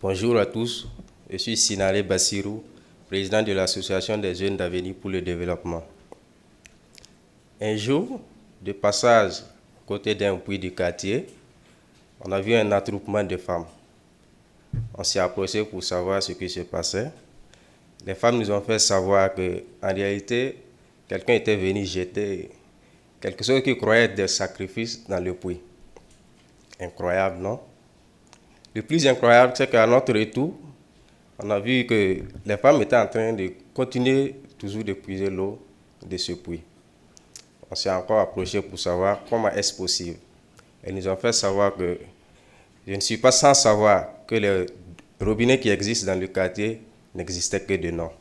Bonjour à tous, je suis Sinale Bassirou, président de l'Association des jeunes d'Avenir pour le développement. Un jour, de passage à côté d'un puits du quartier, on a vu un attroupement de femmes. On s'est approché pour savoir ce qui se passait. Les femmes nous ont fait savoir qu'en réalité, quelqu'un était venu jeter quelque chose qu'ils croyaient être des sacrifices dans le puits. Incroyable, non? Le plus incroyable, c'est qu'à notre retour, on a vu que les femmes étaient en train de continuer toujours de puiser l'eau de ce puits. On s'est encore approché pour savoir comment est-ce possible. Elles nous ont fait savoir que je ne suis pas sans savoir que les robinets qui existent dans le quartier n'existaient que de nom.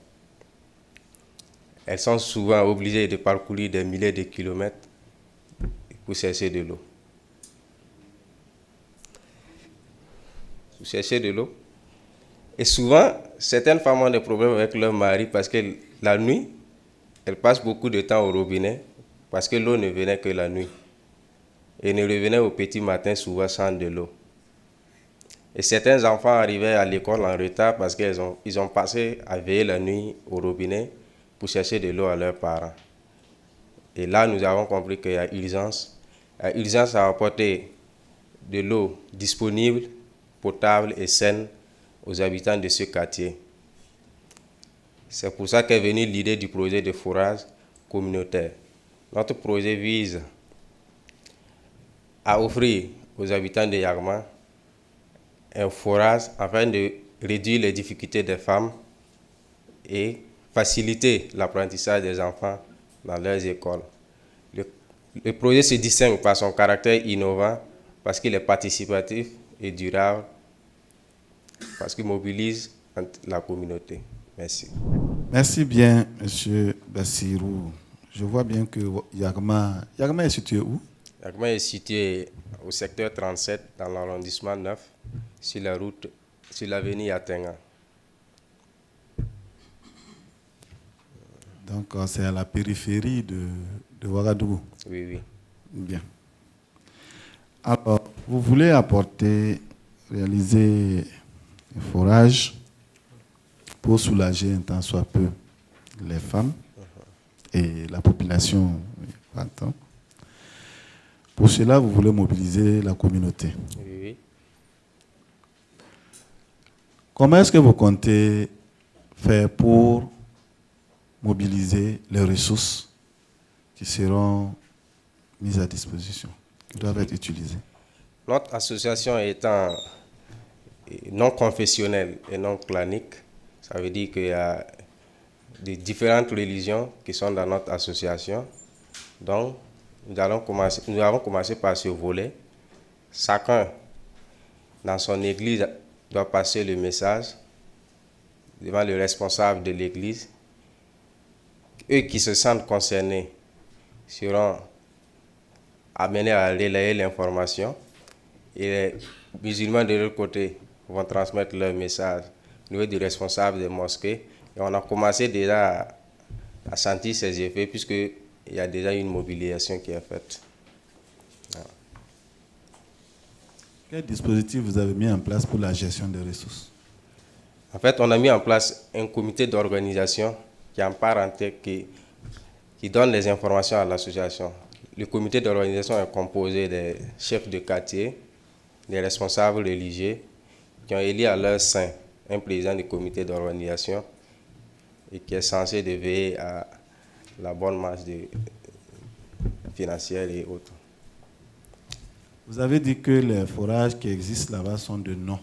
Elles sont souvent obligées de parcourir des milliers de kilomètres pour chercher de l'eau. Pour chercher de l'eau. Et souvent, certaines femmes ont des problèmes avec leur mari parce que la nuit, elles passent beaucoup de temps au robinet parce que l'eau ne venait que la nuit. Et ne revenaient au petit matin souvent sans de l'eau. Et certains enfants arrivaient à l'école en retard parce qu'ils ont passé à veiller la nuit au robinet pour chercher de l'eau à leurs parents. Et là, nous avons compris qu'il y a urgence. Il y a urgence à apporter de l'eau disponible, potable et saine aux habitants de ce quartier. C'est pour ça qu'est venue l'idée du projet de forage communautaire. Notre projet vise à offrir aux habitants de Yagma un forage afin de réduire les difficultés des femmes et faciliter l'apprentissage des enfants dans leurs écoles. Le projet se distingue par son caractère innovant, parce qu'il est participatif et durable, parce qu'il mobilise la communauté. Merci. Merci bien, Monsieur Bassirou. Je vois bien que Yagma est situé où? Yagma est situé au secteur 37, dans l'arrondissement 9, sur la route, sur l'avenue Yatenga. Donc, c'est à la périphérie de Ouagadougou. Oui, oui. Bien. Alors, vous voulez réaliser un forage pour soulager un tant soit peu les femmes et la population. Pour cela, vous voulez mobiliser la communauté. Oui, oui. Comment est-ce que vous comptez faire pour mobiliser les ressources qui seront mises à disposition, qui doivent être utilisées? Notre association étant non confessionnelle et non clanique, ça veut dire qu'il y a des différentes religions qui sont dans notre association. Donc, nous avons commencé par ce volet. Chacun, dans son église, doit passer le message devant le responsable de l'église. Eux qui se sentent concernés seront amenés à relayer l'information. Et les musulmans de l'autre côté vont transmettre leur message au niveau du responsable des mosquées. Et on a commencé déjà à sentir ses effets puisqu'il y a déjà une mobilisation qui est faite. Voilà. Quel dispositif vous avez mis en place pour la gestion des ressources? En fait, on a mis en place un comité d'organisation qui en part en tête, qui donne les informations à l'association. Le comité d'organisation est composé des chefs de quartier, des responsables religieux, qui ont élu à leur sein un président du comité d'organisation et qui est censé de veiller à la bonne marche financière et autres. Vous avez dit que les forages qui existent là-bas sont de nom.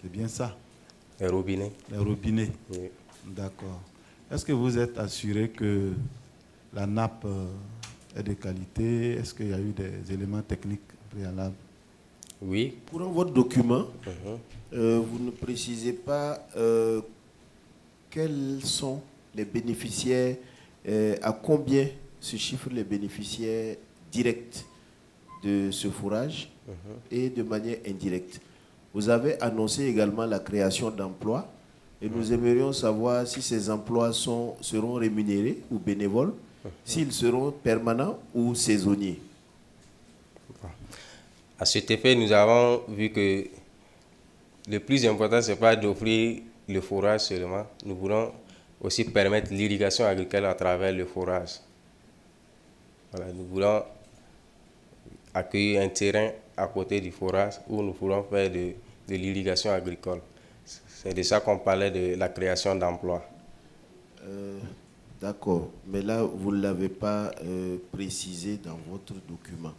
C'est bien ça? Les robinets. Les robinets. Oui. D'accord. Est-ce que vous êtes assuré que la nappe est de qualité? Est-ce qu'il y a eu des éléments techniques préalables? Oui. Pour votre document, vous ne précisez pas quels sont les bénéficiaires, à combien se chiffrent les bénéficiaires directs de ce forage et de manière indirecte. Vous avez annoncé également la création d'emplois et nous aimerions savoir si ces emplois seront rémunérés ou bénévoles, s'ils seront permanents ou saisonniers. À cet effet, nous avons vu que le plus important, ce n'est pas d'offrir le forage seulement. Nous voulons aussi permettre l'irrigation agricole à travers le forage. Voilà, nous voulons accueillir un terrain à côté du forage où nous voulons faire de l'irrigation agricole. C'est de ça qu'on parlait de la création d'emplois. D'accord, mais là, vous ne l'avez pas précisé dans votre document.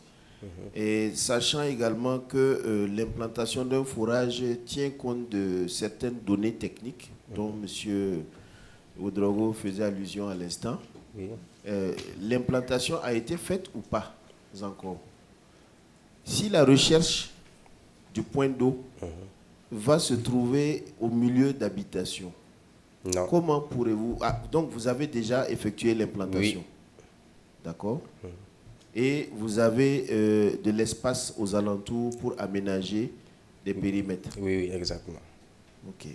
Et sachant également que l'implantation d'un forage tient compte de certaines données techniques dont M. Ouedraogo faisait allusion à l'instant, Oui. l'implantation a été faite ou pas encore? Si la recherche du point d'eau va se trouver au milieu d'habitation, Non. comment pourrez-vous... Ah, donc vous avez déjà effectué l'implantation. Oui. D'accord. Et vous avez de l'espace aux alentours pour aménager des périmètres. Oui, oui, exactement. Ok.